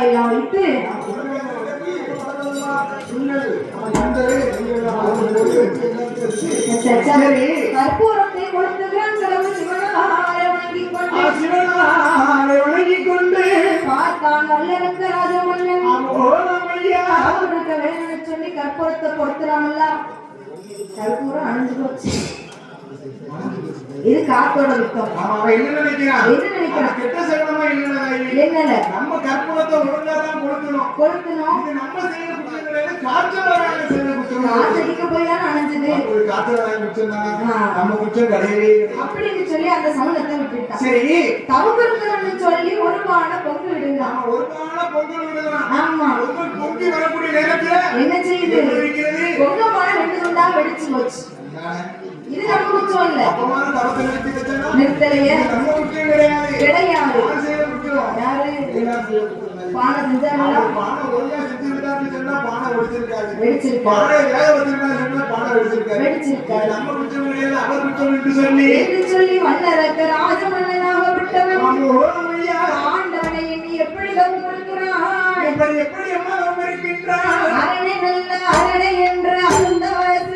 எல்லாம் வைத்து கற்பூரத்தை கொடுத்துகிறான் கடவுள் சிவனாரை வணங்கிக் கொண்டு பார்த்தான் வல்லரக்க ராஜமன்னன் வேணும்னு சொல்லி கற்பூரத்தை கொடுத்துறான்ல கற்பூரம் அணிஞ்சு போச்சு. இது காத்தோட வித்தம். என்ன நினைக்கிறான் என்னல நம்ம கற்பூரத்தை ஒழுங்காதான் கொளுத்தணும் இது நம்ம செய்யற குற்றங்களை காற்றவராக செய்யற குற்றம். காத்தடிக்க போய் தான் அணைஞ்சது. காற்றவராக குற்றம் நம்ம குற்றம் கிடையவே அப்படின்னு சொல்லி அந்த சமூகத்தை விட்டுட்டான். சரி தவறுன்னு சொல்லி ஒரு பான பொங்கு விடுகிறான். ஆமா பொங்கி வரக்கூடிய நேரத்துல என்ன செய்யுது? பொங்க பானை 2 துண்டா வெடிச்சு போச்சு. இது நம்ம குற்றம் இல்ல. நிறுத்தலையே கிடையாது. யாரு பானை செஞ்சாங்களா? சொல்லி வல்லரக்க ராஜமன்னனாக விட்டவன் ஆண்டவனை எண்ணி எப்படி தவம் இருக்கிறான்? எப்படி அம்மா இருக்கின்றான்? அரணை நல்ல அரணை என்று அந்த வயசு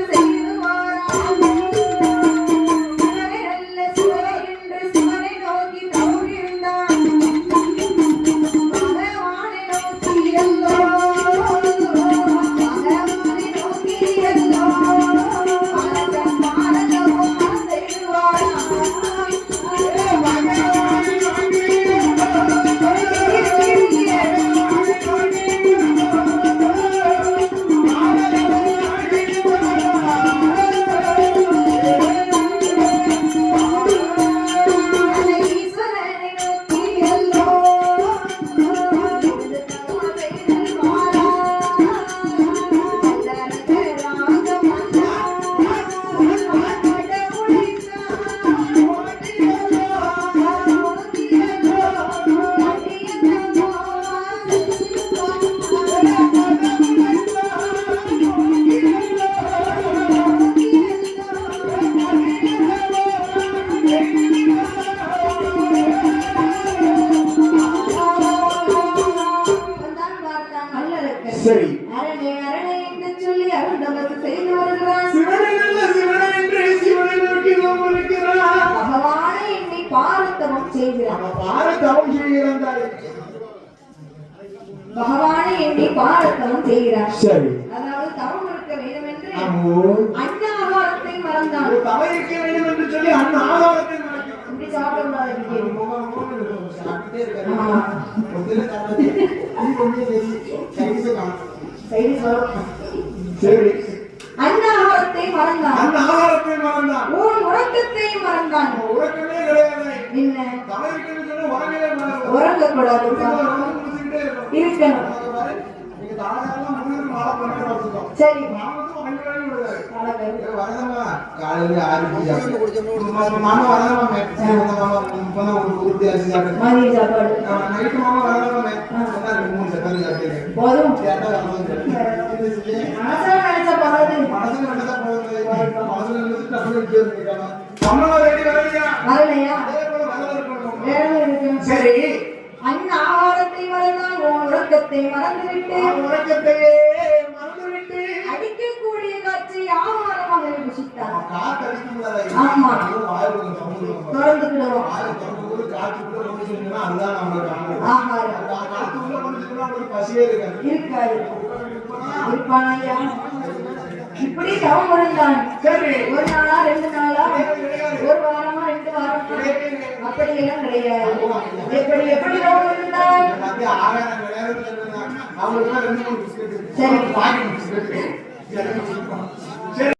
சரி அரணை அரணை என்று சொல்லி அருந்தவத்து செய்து வருகிறான். பகவானை என்னை பாரத்தவம் செய்கிறான். பகவானை என்னை பாரத்தவம் செய்கிறான். சரி அதாவது தவம் இருக்க வேண்டும் என்று அன்ன ஆகாரத்தை மறந்தான். தவம் இருக்க வேண்டும் என்று சொல்லி அன்ன ஆகாரத்தை இப்படி சாப்பிடக்கூடாது. அன்னாகாரத்தை மறந்தான். உன் உறக்கத்தை மறந்தான். என்ன உறங்கக்கூடாது இருக்கணும். சரி போதும். சரி அன்ன ஆகாரத்தை மறந்தான். உறக்கத்தை மறந்துவிட்டு அடிக்கக்கூடிய காற்றை ஆகாரமாக ருசித்தான். ஆமா தொடர்ந்துக்கிடுவோம். ஆகாரம் இருக்காது இருப்பானையா. இப்படி தவம் இருந்தான். ஒரு நாளா 2 நாளா ஒரு வாரமா 2 வாரமா அப்படி எல்லாம் கிடையாது. எப்படி எப்படி தவம் இருந்தான்? சரி